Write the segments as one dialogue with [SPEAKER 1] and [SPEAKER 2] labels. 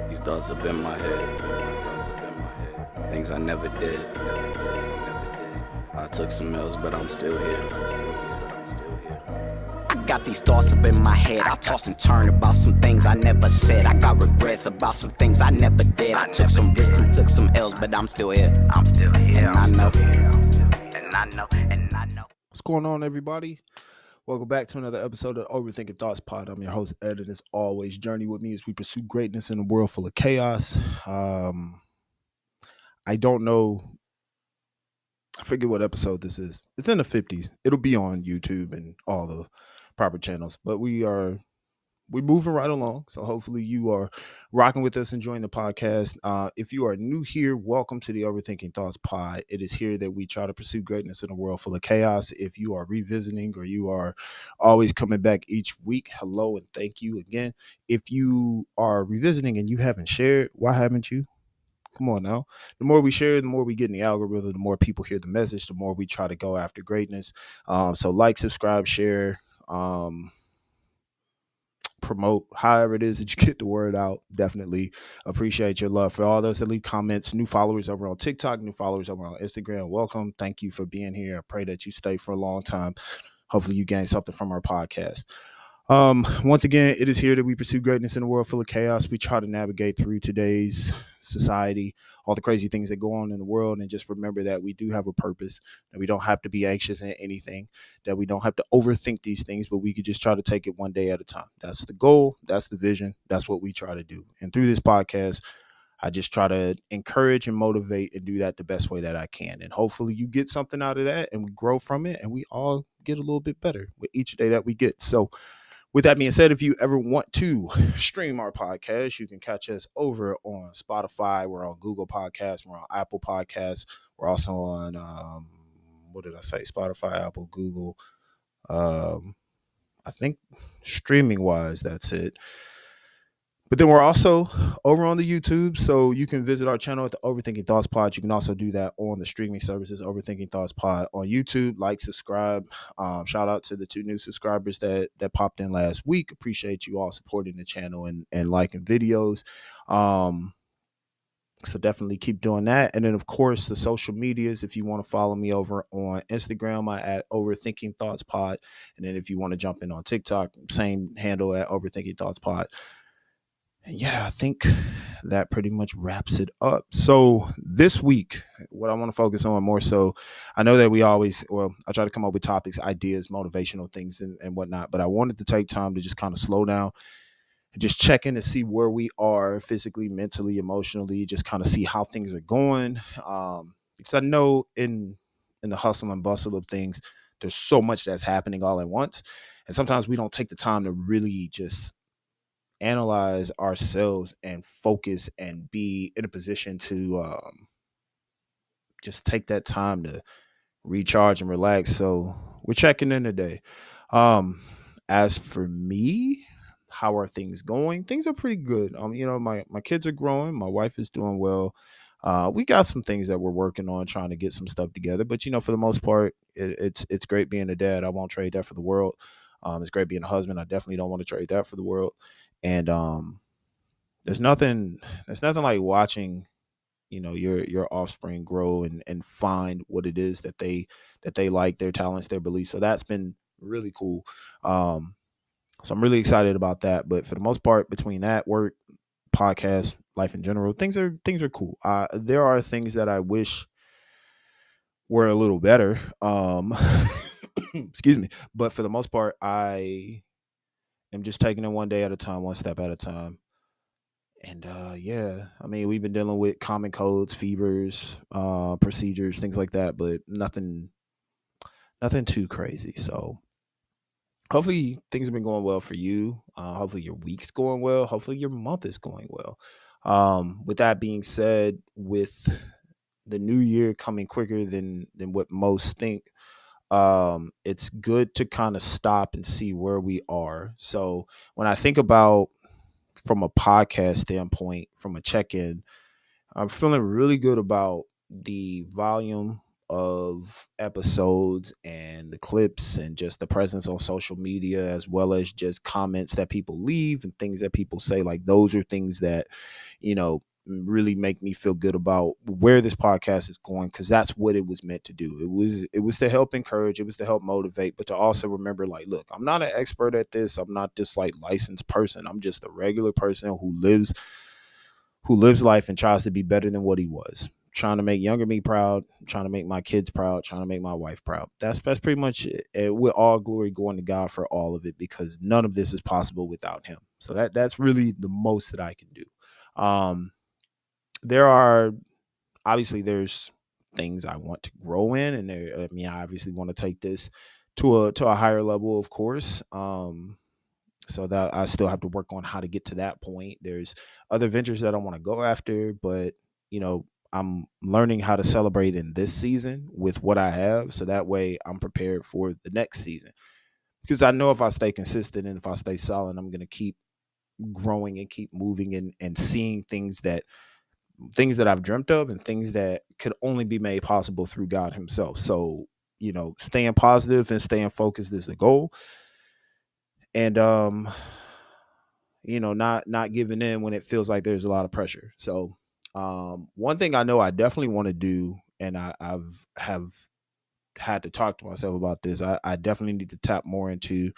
[SPEAKER 1] These thoughts up in my head, things I never did. I took some L's, but I'm still here. I got these thoughts up in my head. I toss and turn about some things I never said. I got regrets about some things I never did. I took some risks and took some L's, but I'm still here. And I know.
[SPEAKER 2] What's going on, everybody? Welcome back to another episode of OverthinkingThoughtsPod. I'm your host, Ed, and as always, journey with me as we pursue greatness in a world full of chaos. I don't know. I forget what episode this is. It's in the 50s. It'll be on YouTube and all the proper channels. But we're moving right along. So hopefully you are rocking with us, enjoying the podcast. If you are new here, welcome to the Overthinking Thoughts Pod. It is here that we try to pursue greatness in a world full of chaos. If you are revisiting or you are always coming back each week, hello and thank you again. If you are revisiting and you haven't shared, why haven't you? Come on now. The more we share, the more we get in the algorithm, the more people hear the message, the more we try to go after greatness. So like, subscribe, share, promote, however it is that you get the word out. Definitely appreciate your love. For all those that leave comments, new followers over on TikTok, new followers over on Instagram, welcome. Thank you for being here. I pray that you stay for a long time. Hopefully you gain something from our podcast. Once again, it is here that we pursue greatness in a world full of chaos. We try to navigate through today's society, all the crazy things that go on in the world, and just remember that we do have a purpose, that we don't have to be anxious in anything, that we don't have to overthink these things, but we could just try to take it one day at a time. That's the goal. That's the vision. That's what we try to do. And through this podcast, I just try to encourage and motivate and do that the best way that I can. And hopefully you get something out of that and we grow from it and we all get a little bit better with each day that we get. So with that being said, if you ever want to stream our podcast, you can catch us over on Spotify. We're on Google Podcasts. We're on Apple Podcasts. We're also on, what did I say? Spotify, Apple, Google. I think streaming wise, that's it. But then we're also over on the YouTube, so you can visit our channel at the Overthinking Thoughts Pod. You can also do that on the streaming services, Overthinking Thoughts Pod on YouTube. Like, subscribe. Shout out to the 2 new subscribers that popped in last week. Appreciate you all supporting the channel and liking videos. So definitely keep doing that. And then, of course, the social medias. If you want to follow me over on Instagram, I at OverthinkingThoughtsPod. And then if you want to jump in on TikTok, same handle at OverthinkingThoughtsPod. Yeah, I think that pretty much wraps it up. So this week, what I want to focus on more so, I know that I try to come up with topics, ideas, motivational things and whatnot, but I wanted to take time to just kind of slow down and just check in to see where we are physically, mentally, emotionally, just kind of see how things are going. Because I know in the hustle and bustle of things, there's so much that's happening all at once. And sometimes we don't take the time to really just analyze ourselves and focus and be in a position to just take that time to recharge and relax. So we're checking in today. As for me, how are things going? Things are pretty good. My kids are growing. My wife is doing well. We got some things that we're working on, trying to get some stuff together. But for the most part, it's great being a dad. I won't trade that for the world. It's great being a husband. I definitely don't want to trade that for the world. And there's nothing like watching, your offspring grow and find what it is that they like, their talents, their beliefs. So that's been really cool. So I'm really excited about that. But for the most part, between that, work, podcast, life in general, things are cool. There are things that I wish were a little better. Excuse me. But for the most part, I am just taking it one day at a time, one step at a time. And we've been dealing with common colds, fevers, procedures, things like that, but nothing too crazy. So hopefully things have been going well for you. Hopefully your week's going well. Hopefully your month is going well. With that being said, with the new year coming quicker than what most think, it's good to kind of stop and see where we are. So when I think about from a podcast standpoint, from a check-in, I'm feeling really good about the volume of episodes and the clips and just the presence on social media, as well as just comments that people leave and things that people say, like those are things that, really make me feel good about where this podcast is going, because that's what it was meant to do. It was to help encourage, it was to help motivate, but to also remember, like, look, I'm not an expert at this, I'm not this like licensed person, I'm just a regular person who lives life and tries to be better than what he was, trying to make younger me proud, trying to make my kids proud, trying to make my wife proud. That's pretty much it. And with all glory going to God for all of it, because none of this is possible without him. So that's really the most that I can do. There are obviously there's things I want to grow in, and I obviously want to take this to a higher level, of course. So that I still have to work on how to get to that point. There's other ventures that I want to go after, but I'm learning how to celebrate in this season with what I have, so that way I'm prepared for the next season. Because I know if I stay consistent and if I stay solid, I'm going to keep growing and keep moving and seeing things that I've dreamt of and things that could only be made possible through God himself. So, staying positive and staying focused is the goal. And not giving in when it feels like there's a lot of pressure. So, one thing I know I definitely want to do, and I've have had to talk to myself about this. I definitely need to tap more into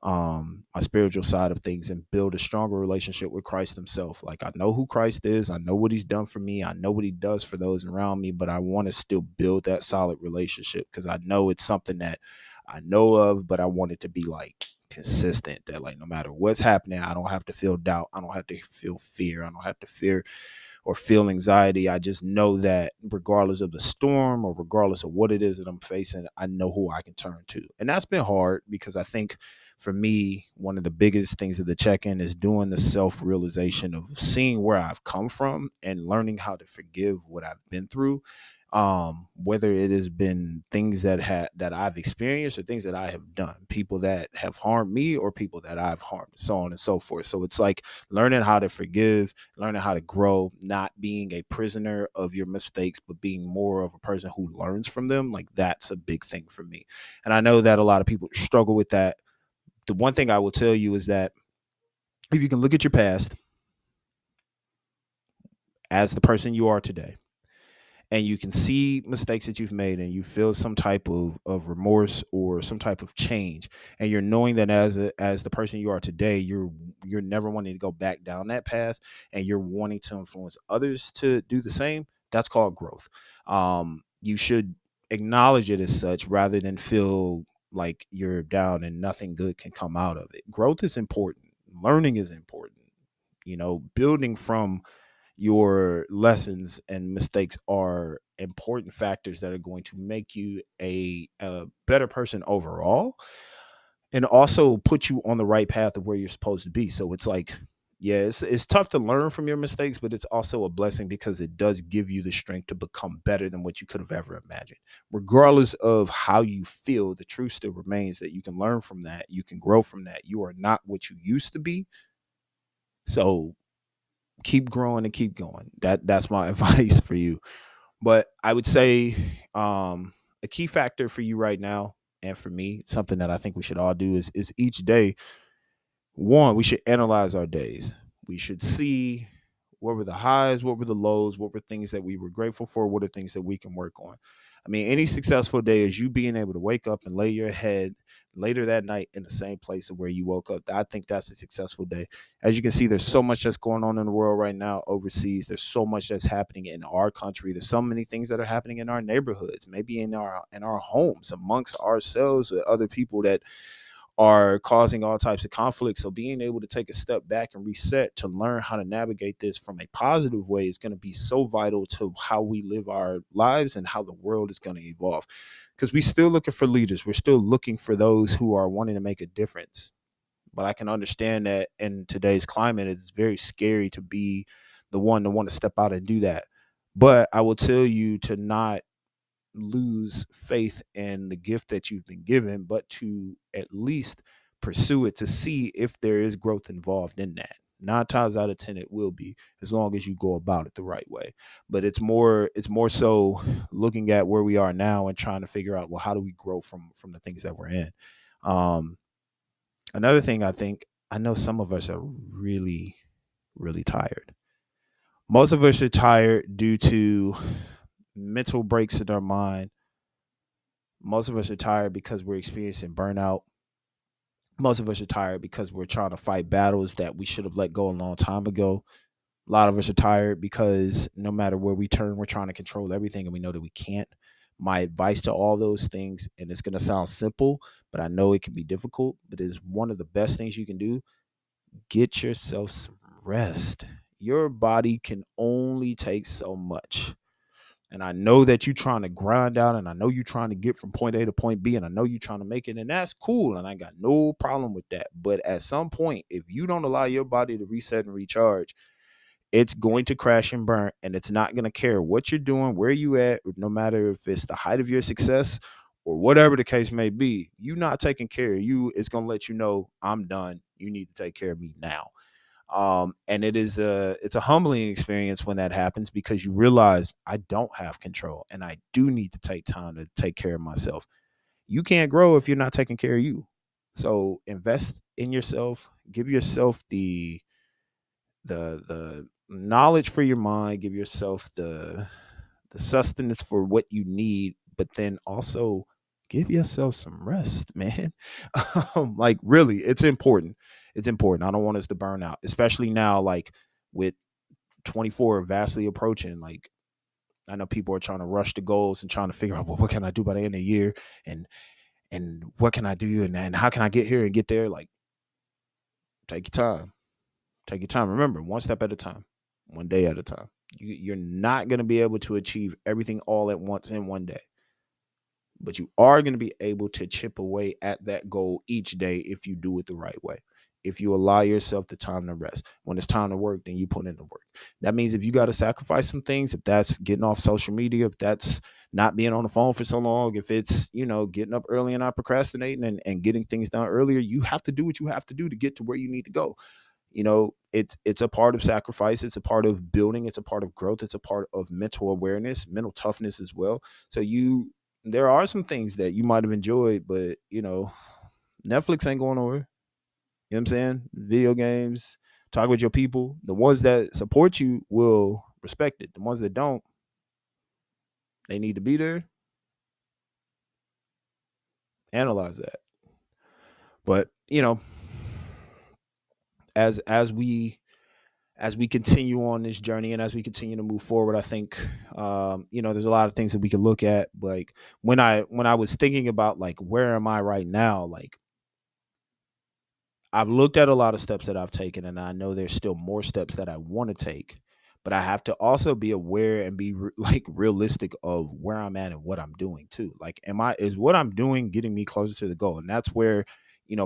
[SPEAKER 2] my spiritual side of things and build a stronger relationship with Christ himself. Like, I know who Christ is, I know what he's done for me, I know what he does for those around me, but I want to still build that solid relationship, because I know it's something that I know of, but I want it to be like consistent, that like no matter what's happening, I don't have to feel doubt, I don't have to feel fear, I don't have to fear or feel anxiety. I just know that regardless of the storm or regardless of what it is that I'm facing, I know who I can turn to. And that's been hard, because I think for me, one of the biggest things of the check-in is doing the self-realization of seeing where I've come from and learning how to forgive what I've been through. Whether it has been things that I've experienced or things that I have done, people that have harmed me or people that I've harmed, so on and so forth. So it's like learning how to forgive, learning how to grow, not being a prisoner of your mistakes, but being more of a person who learns from them. Like, that's a big thing for me. And I know that a lot of people struggle with that. The one thing I will tell you is that if you can look at your past as the person you are today, and you can see mistakes that you've made, and you feel some type of remorse or some type of change, and you're knowing that as the person you are today, you're never wanting to go back down that path, and you're wanting to influence others to do the same, that's called growth. You should acknowledge it as such, rather than feel like you're down and nothing good can come out of it. Growth is important, learning is important, building from your lessons and mistakes are important factors that are going to make you a better person overall, and also put you on the right path of where you're supposed to be. So it's like, yeah, it's tough to learn from your mistakes, but it's also a blessing, because it does give you the strength to become better than what you could have ever imagined. Regardless of how you feel, the truth still remains that you can learn from that, you can grow from that. You are not what you used to be. So keep growing and keep going. That's my advice for you. But I would say a key factor for you right now, and for me, something that I think we should all do is each day, one, we should analyze our days. We should see what were the highs, what were the lows, what were things that we were grateful for, what are things that we can work on. I mean, any successful day is you being able to wake up and lay your head later that night in the same place of where you woke up. I think that's a successful day. As you can see, there's so much that's going on in the world right now overseas. There's so much that's happening in our country. There's so many things that are happening in our neighborhoods, maybe in our homes, amongst ourselves, with other people that are causing all types of conflict. So being able to take a step back and reset to learn how to navigate this from a positive way is going to be so vital to how we live our lives and how the world is going to evolve. Because we're still looking for leaders. We're still looking for those who are wanting to make a difference. But I can understand that in today's climate, it's very scary to be the one to want to step out and do that. But I will tell you to not lose faith in the gift that you've been given, but to at least pursue it to see if there is growth involved in that. 9 times out of 10 it will be, as long as you go about it the right way. But it's more so looking at where we are now and trying to figure out, well, how do we grow from the things that we're in. um Another thing, I know some of us are really, really tired. Most of us are tired due to mental breaks in our mind. Most of us are tired because we're experiencing burnout. Most of us are tired because we're trying to fight battles that we should have let go a long time ago. A lot of us are tired because no matter where we turn, we're trying to control everything and we know that we can't. My advice to all those things, and it's going to sound simple, but I know it can be difficult, but it's one of the best things you can do. Get yourself some rest. Your body can only take so much. And I know that you're trying to grind out, and I know you're trying to get from point A to point B, and I know you're trying to make it, and that's cool. And I got no problem with that. But at some point, if you don't allow your body to reset and recharge, it's going to crash and burn, and it's not going to care what you're doing, where you at, no matter if it's the height of your success or whatever the case may be. You not taking care of you, it's going to let you know, I'm done. You need to take care of me now. And it's a humbling experience when that happens, because you realize I don't have control and I do need to take time to take care of myself. You can't grow if you're not taking care of you. So invest in yourself, give yourself the knowledge for your mind, give yourself the sustenance for what you need, but then also give yourself some rest, man. Like, really, it's important. It's important. I don't want us to burn out, especially now, like with 24 vastly approaching. Like, I know people are trying to rush the goals and trying to figure out, well, what can I do by the end of the year, and what can I do, and how can I get here and get there. Like, take your time. Take your time. Remember, one step at a time, one day at a time. You're not going to be able to achieve everything all at once in one day, but you are going to be able to chip away at that goal each day if you do it the right way. If you allow yourself the time to rest. When it's time to work, then you put in the work. That means if you got to sacrifice some things, if that's getting off social media, if that's not being on the phone for so long, if it's, getting up early and not procrastinating, and getting things done earlier, you have to do what you have to do to get to where you need to go. It's a part of sacrifice, it's a part of building, it's a part of growth, it's a part of mental awareness, mental toughness as well. So there are some things that you might have enjoyed, but Netflix ain't going nowhere. You know what I'm saying? Video games, talk with your people. The ones that support you will respect it. The ones that don't, they need to be there. Analyze that. But as we continue on this journey, and as we continue to move forward, I think there's a lot of things that we can look at. Like, when I was thinking about, like, where am I right now, like, I've looked at a lot of steps that I've taken, and I know there's still more steps that I want to take, but I have to also be aware and be like realistic of where I'm at and what I'm doing too. Like, is what I'm doing getting me closer to the goal? And that's where,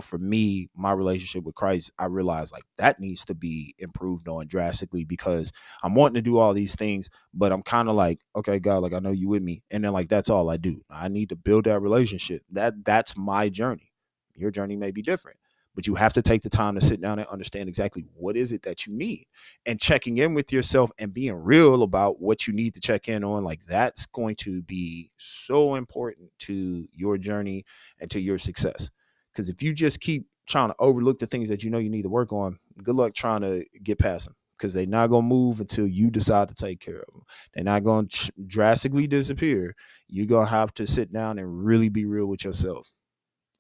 [SPEAKER 2] for me, my relationship with Christ, I realize, like, that needs to be improved on drastically, because I'm wanting to do all these things, but I'm kind of like, okay, God, like, I know you with me, and then, like, that's all I do. I need to build that relationship. That's my journey. Your journey may be different, but you have to take the time to sit down and understand exactly what is it that you need, and checking in with yourself and being real about what you need to check in on. Like, that's going to be so important to your journey and to your success. Because if you just keep trying to overlook the things that you know you need to work on, good luck trying to get past them, because they're not going to move until you decide to take care of them. They're not going to drastically disappear. You're going to have to sit down and really be real with yourself.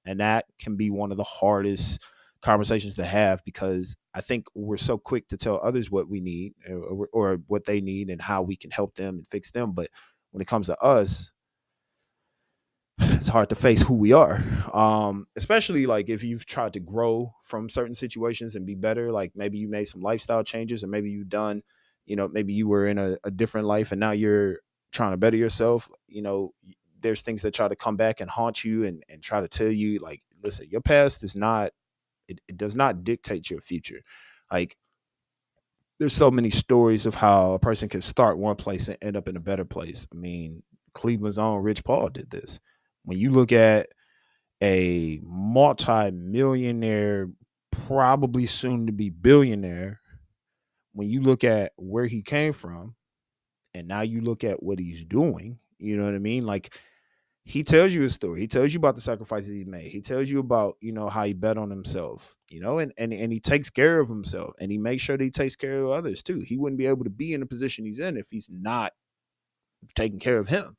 [SPEAKER 2] And that can be one of the hardest conversations to have, because I think we're so quick to tell others what we need, or what they need, and how we can help them and fix them. But when it comes to us, it's hard to face who we are. Especially, like, if you've tried to grow from certain situations and be better, like maybe you made some lifestyle changes, or maybe you've done, maybe you were in a different life and now you're trying to better yourself. There's things that try to come back and haunt you, and try to tell you, like, listen, your past is not, it does not dictate your future. Like, there's so many stories of how a person can start one place and end up in a better place. I mean, Cleveland's own Rich Paul did this. When you look at a multi-millionaire, probably soon to be billionaire, when you look at where he came from and now you look at what he's doing, you know what I mean? Like, he tells you his story. He tells you about the sacrifices he made. He tells you about, how he bet on himself, and he takes care of himself, and he makes sure that he takes care of others too. He wouldn't be able to be in the position he's in if he's not taking care of him.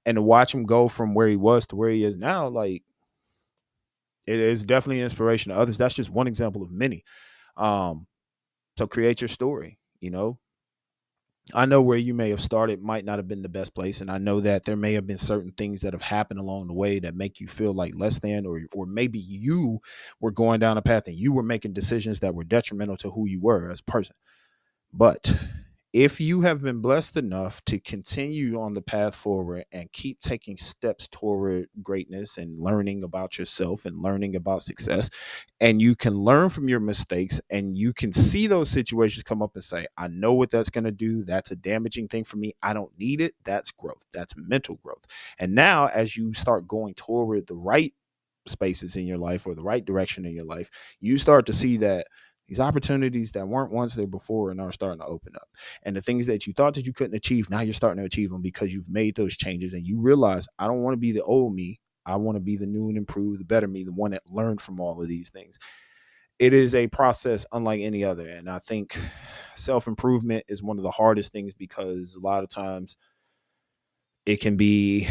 [SPEAKER 2] And to watch him go from where he was to where he is now, like, it is definitely an inspiration to others. That's just one example of many. Um, so create your story, I know where you may have started might not have been the best place, and I know that there may have been certain things that have happened along the way that make you feel like less than, or maybe you were going down a path and you were making decisions that were detrimental to who you were as a person. But if you have been blessed enough to continue on the path forward and keep taking steps toward greatness and learning about yourself and learning about success, and you can learn from your mistakes and you can see those situations come up and say, I know what that's going to do. That's a damaging thing for me. I don't need it. That's growth. That's mental growth. And now, as you start going toward the right spaces in your life or the right direction in your life, you start to see that these opportunities that weren't once there before and are starting to open up. And the things that you thought that you couldn't achieve, now you're starting to achieve them because you've made those changes and you realize, I don't want to be the old me. I want to be the new and improved, the better me, the one that learned from all of these things. It is a process unlike any other. And I think self-improvement is one of the hardest things because a lot of times it can be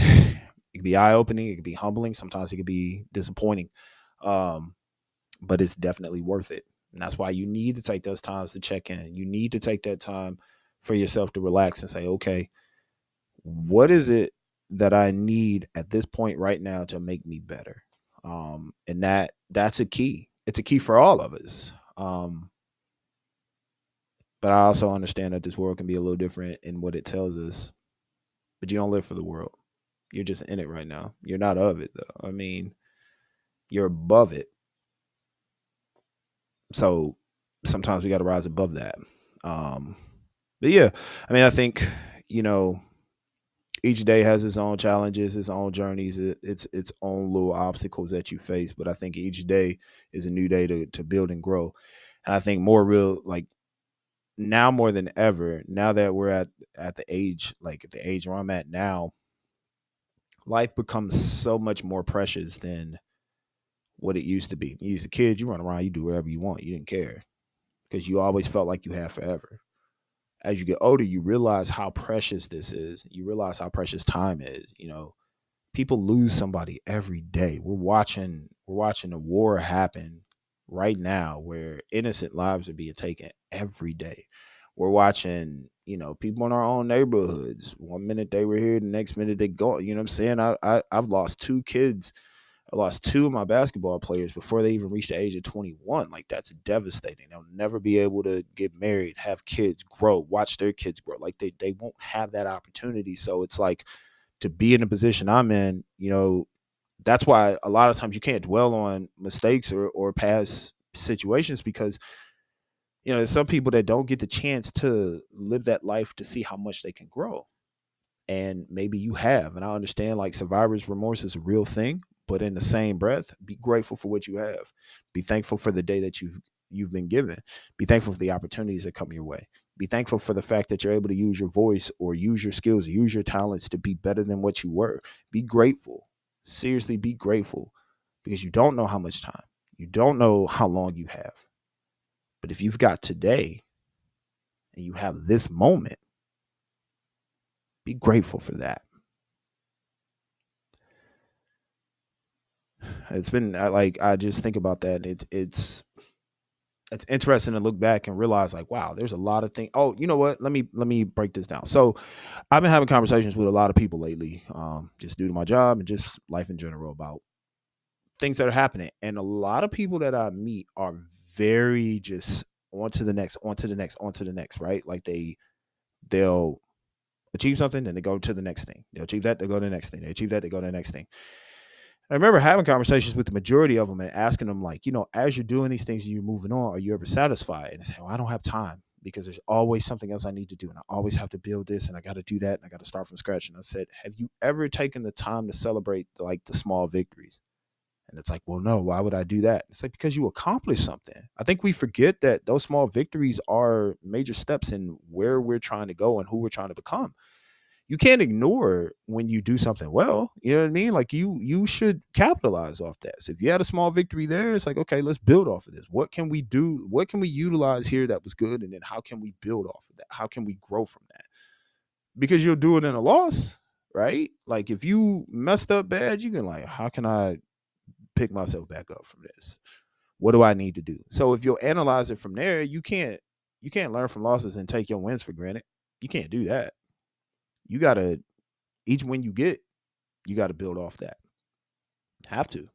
[SPEAKER 2] eye-opening, it can be humbling, sometimes it can be disappointing. But it's definitely worth it. And that's why you need to take those times to check in. You need to take that time for yourself to relax and say, okay, what is it that I need at this point right now to make me better? And that's a key. It's a key for all of us. But I also understand that this world can be a little different in what it tells us. But you don't live for the world. You're just in it right now. You're not of it, though. I mean, you're above it. So sometimes we got to rise above that. But yeah, I mean, I think, each day has its own challenges, its own journeys, its own little obstacles that you face. But I think each day is a new day to build and grow. And I think more real, like now more than ever, now that we're at the age, like at the age where I'm at now, life becomes so much more precious than what it used to be. You used to kid, you run around, you do whatever you want. You didn't care because you always felt like you had forever. As you get older, you realize how precious this is. You realize how precious time is. People lose somebody every day. We're watching a war happen right now where innocent lives are being taken every day. We're watching, people in our own neighborhoods. One minute they were here, the next minute they go. You know what I'm saying? I've lost two kids. I lost two of my basketball players before they even reached the age of 21. Like, that's devastating. They'll never be able to get married, have kids, grow, watch their kids grow. Like, they won't have that opportunity. So it's like, to be in the position I'm in, that's why a lot of times you can't dwell on mistakes or past situations because, there's some people that don't get the chance to live that life to see how much they can grow. And maybe you have. And I understand like survivor's remorse is a real thing, but in the same breath, be grateful for what you have. Be thankful for the day that you've been given. Be thankful for the opportunities that come your way. Be thankful for the fact that you're able to use your voice or use your skills or use your talents to be better than what you were. Be grateful. Seriously, be grateful because you don't know how much time. You don't know how long you have. But if you've got today and you have this moment, be grateful for that. It's been like I just think about that. It's interesting to look back and realize like, wow, there's a lot of things. Oh, you know what? Let me break this down. So I've been having conversations with a lot of people lately, just due to my job and just life in general about things that are happening. And a lot of people that I meet are very just on to the next, on to the next, on to the next, right? Like they'll achieve something, then they go to the next thing. They'll achieve that, they go to the next thing. They achieve that, they go to the next thing. I remember having conversations with the majority of them and asking them, like, as you're doing these things and you're moving on, are you ever satisfied? And they say, well, I don't have time because there's always something else I need to do. And I always have to build this and I got to do that. And I got to start from scratch. And I said, have you ever taken the time to celebrate like the small victories? And it's like, well, no, why would I do that? It's like, because you accomplished something. I think we forget that those small victories are major steps in where we're trying to go and who we're trying to become. You can't ignore when you do something well. You know what I mean? Like you should capitalize off that. So if you had a small victory there, it's like, okay, let's build off of this. What can we do? What can we utilize here that was good? And then how can we build off of that? How can we grow from that? Because you'll do it in a loss, right? Like if you messed up bad, you can like, how can I pick myself back up from this? What do I need to do? So if you'll analyze it from there, you can't learn from losses and take your wins for granted. You can't do that. You gotta each win you get, you gotta build off that. Have to.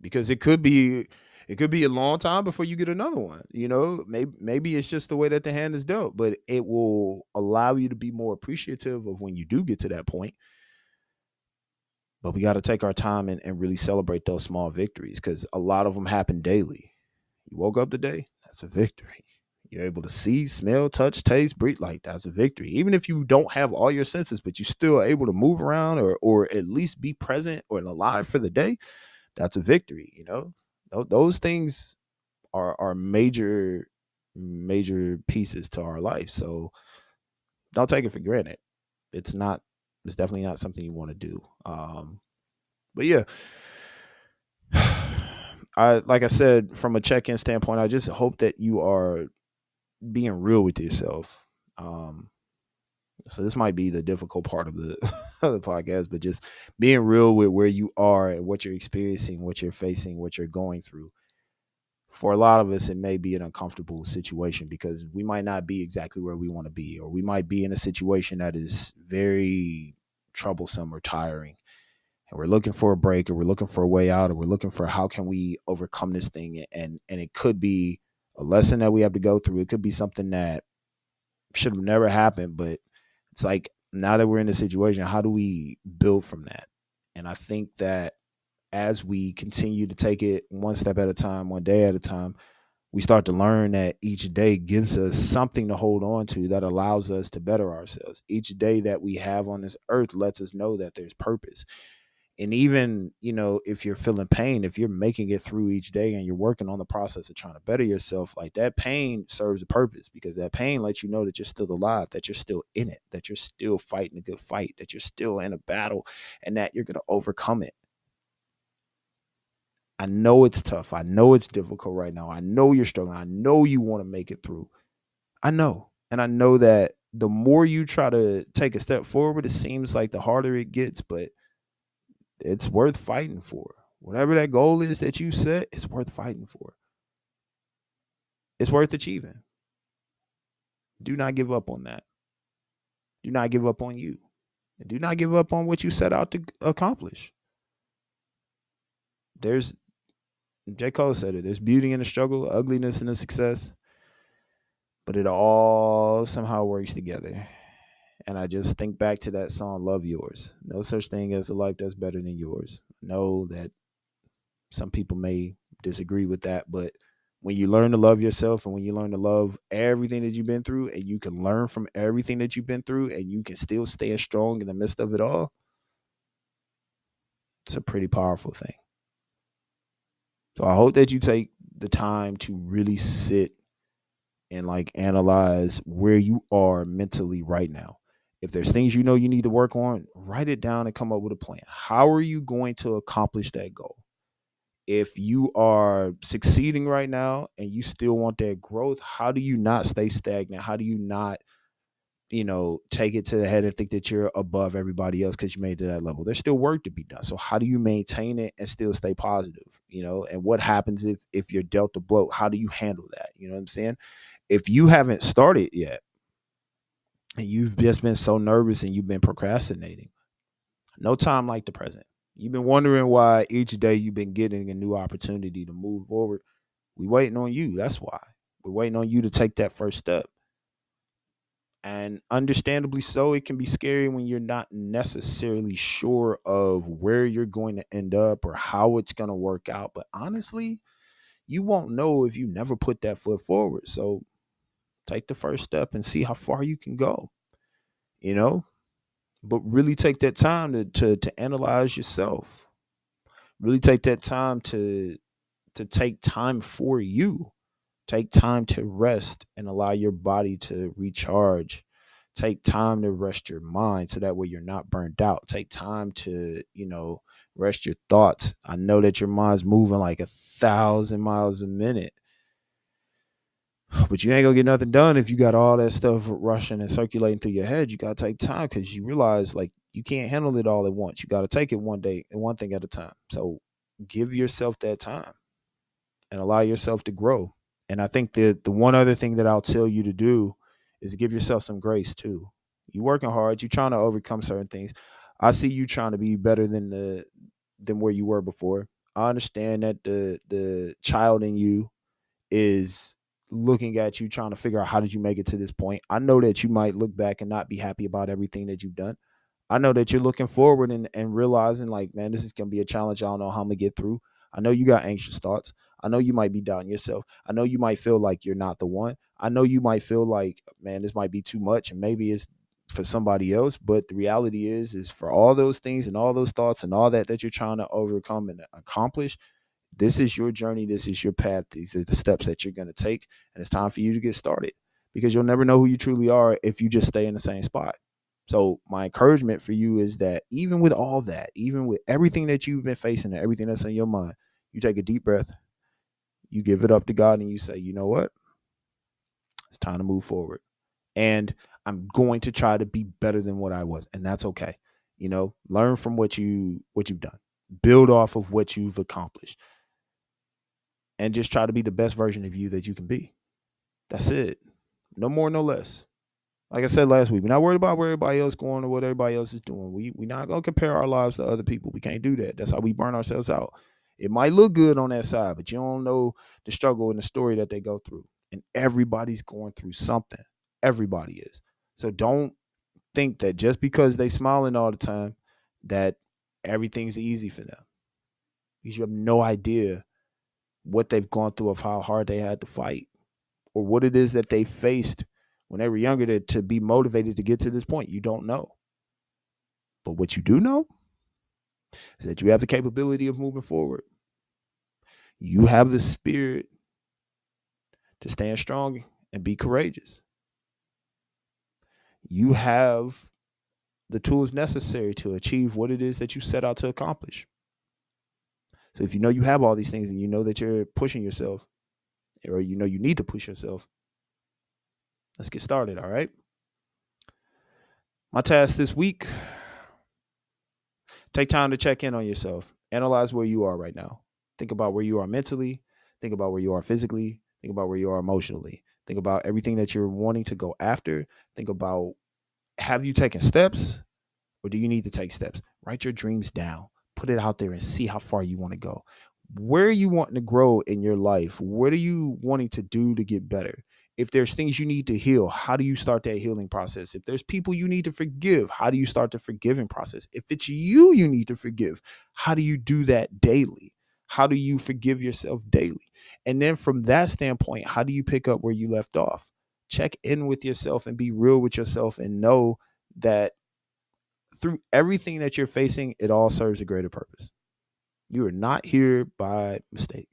[SPEAKER 2] Because it could be a long time before you get another one. Maybe it's just the way that the hand is dealt, but it will allow you to be more appreciative of when you do get to that point. But we got to take our time and really celebrate those small victories because a lot of them happen daily. You woke up today, that's a victory. You're able to see, smell, touch, taste, breathe. Like that's a victory. Even if you don't have all your senses, but you still able to move around or at least be present or alive for the day, that's a victory. Those things are major pieces to our life. So don't take it for granted. It's not. It's definitely not something you want to do. But yeah, I like I said from a check-in standpoint, I just hope that you are being real with yourself. Um, so this might be the difficult part of the of the podcast, but just being real with where you are and what you're experiencing, what you're facing, what you're going through. For a lot of us, it may be an uncomfortable situation because we might not be exactly where we want to be, or we might be in a situation that is very troublesome or tiring. And we're looking for a break, or we're looking for a way out, or we're looking for how can we overcome this thing. And it could be a lesson that we have to go through. It could be something that should have never happened, but it's like now that we're in a situation, how do we build from that? And I think that as we continue to take it one step at a time, one day at a time, we start to learn that each day gives us something to hold on to that allows us to better ourselves. Each day that we have on this earth lets us know that there's purpose. And even, if you're feeling pain, if you're making it through each day and you're working on the process of trying to better yourself, like that pain serves a purpose because that pain lets you know that you're still alive, that you're still in it, that you're still fighting a good fight, that you're still in a battle, and that you're going to overcome it. I know it's tough. I know it's difficult right now. I know you're struggling. I know you want to make it through. I know. And I know that the more you try to take a step forward, it seems like the harder it gets, but it's worth fighting for. Whatever that goal is that you set, it's worth fighting for. It's worth achieving. Do not give up on that. Do not give up on you. And do not give up on what you set out to accomplish. There's J. Cole said it. There's beauty in the struggle, ugliness in the success, but it all somehow works together. And I just think back to that song, Love Yours. No such thing as a life that's better than yours. Know that some people may disagree with that, but when you learn to love yourself and when you learn to love everything that you've been through and you can learn from everything that you've been through and you can still stay strong in the midst of it all, it's a pretty powerful thing. So I hope that you take the time to really sit and like analyze where you are mentally right now. If there's things you know you need to work on, write it down and come up with a plan. How are you going to accomplish that goal? If you are succeeding right now and you still want that growth, how do you not stay stagnant? How do you not, take it to the head and think that you're above everybody else because you made it to that level? There's still work to be done. So how do you maintain it and still stay positive? And what happens if you're dealt a blow? How do you handle that? You know what I'm saying? If you haven't started yet and you've just been so nervous and you've been procrastinating, no time like the present. You've been wondering why each day you've been getting a new opportunity to move forward. We waiting on you. That's why. We're waiting on you to take that first step. And understandably so, it can be scary when you're not necessarily sure of where you're going to end up or how it's going to work out. But honestly, you won't know if you never put that foot forward. So take the first step and see how far you can go, you know, but really take that time to analyze yourself. Really take that time to take time for you. Take time to rest and allow your body to recharge. Take time to rest your mind so that way you're not burned out. Take time to, rest your thoughts. I know that your mind's moving like 1,000 miles a minute, but you ain't gonna get nothing done if you got all that stuff rushing and circulating through your head. You gotta take time because you realize like you can't handle it all at once. You gotta take it one day and one thing at a time. So give yourself that time and allow yourself to grow. And I think that the one other thing that I'll tell you to do is give yourself some grace too. You working hard, you trying to overcome certain things. I see you trying to be better than where you were before. I understand that the child in you is looking at you trying to figure out how did you make it to this point. I know that you might look back and not be happy about everything that you've done. I know that you're looking forward and realizing like, man, this is gonna be a challenge. I don't know how I'm gonna get through. I know you got anxious thoughts. I know you might be doubting yourself. I know you might feel like you're not the one. I know you might feel like, man, this might be too much and maybe it's for somebody else. But the reality is for all those things and all those thoughts and all that you're trying to overcome and accomplish, this is your journey. This is your path. These are the steps that you're going to take. And it's time for you to get started because you'll never know who you truly are if you just stay in the same spot. So my encouragement for you is that even with all that, even with everything that you've been facing and everything that's in your mind, you take a deep breath, you give it up to God and you say, you know what? It's time to move forward. And I'm going to try to be better than what I was. And that's okay. Learn from what you've done. Build off of what you've accomplished. And just try to be the best version of you that you can be. That's it. No more, no less. Like I said last week, we're not worried about where everybody else going or what everybody else is doing. We're not gonna compare our lives to other people. We can't do that. That's how we burn ourselves out. It might look good on that side, but you don't know the struggle and the story that they go through. And everybody's going through something. Everybody is. So don't think that just because they smiling all the time, that everything's easy for them. Because you have no idea what they've gone through of how hard they had to fight or what it is that they faced when they were younger to be motivated to get to this point. You don't know. But what you do know is that you have the capability of moving forward. You have the spirit to stand strong and be courageous. You have the tools necessary to achieve what it is that you set out to accomplish. So if you know you have all these things and you know that you're pushing yourself or you know you need to push yourself, let's get started, all right? My task this week, take time to check in on yourself. Analyze where you are right now. Think about where you are mentally. Think about where you are physically. Think about where you are emotionally. Think about everything that you're wanting to go after. Think about, have you taken steps or do you need to take steps? Write your dreams down. Put it out there and see how far you want to go. Where are you wanting to grow in your life? What are you wanting to do to get better? If there's things you need to heal, how do you start that healing process? If there's people you need to forgive, how do you start the forgiving process? If it's you need to forgive, how do you do that daily? How do you forgive yourself daily? And then from that standpoint, how do you pick up where you left off? Check in with yourself and be real with yourself and know that through everything that you're facing, it all serves a greater purpose. You are not here by mistake.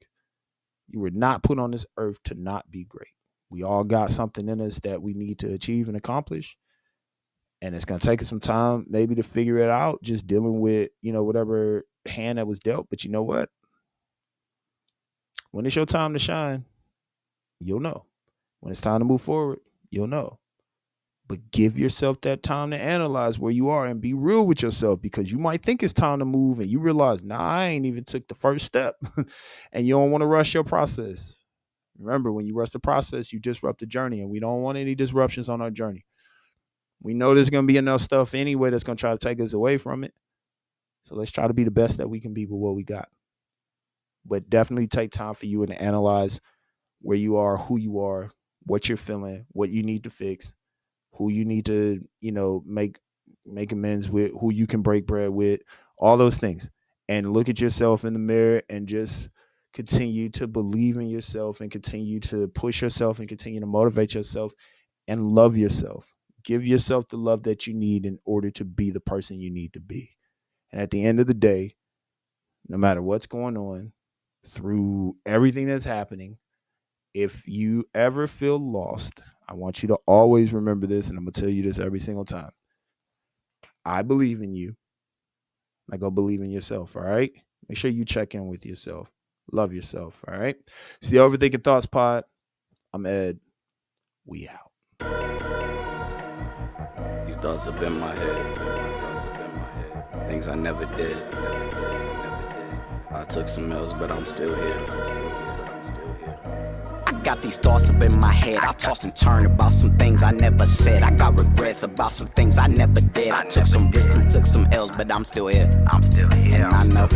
[SPEAKER 2] You were not put on this earth to not be great. We all got something in us that we need to achieve and accomplish. And it's going to take us some time maybe to figure it out, just dealing with, whatever hand that was dealt. But you know what? When it's your time to shine, you'll know. When it's time to move forward, you'll know. But give yourself that time to analyze where you are and be real with yourself, because you might think it's time to move and you realize, nah, I ain't even took the first step. And you don't want to rush your process. Remember, when you rush the process, you disrupt the journey, and we don't want any disruptions on our journey. We know there's going to be enough stuff anyway that's going to try to take us away from it. So let's try to be the best that we can be with what we got. But definitely take time for you and analyze where you are, who you are, what you're feeling, what you need to fix, who you need to, make amends with, who you can break bread with, all those things. And look at yourself in the mirror and just continue to believe in yourself and continue to push yourself and continue to motivate yourself and love yourself. Give yourself the love that you need in order to be the person you need to be. And at the end of the day, no matter what's going on, through everything that's happening, if you ever feel lost, I want you to always remember this, and I'm going to tell you this every single time. I believe in you. Like, go believe in yourself, all right? Make sure you check in with yourself. Love yourself, all right? It's the Overthinking Thoughts Pod. I'm Ed. We out.
[SPEAKER 1] These thoughts up in my head. Things I never did. I took some L's, but I'm still here. I got these thoughts up in my head. I toss and turn about some things I never said. I got regrets about some things I never did. I took some risks and took some L's, but I'm still here. And I know.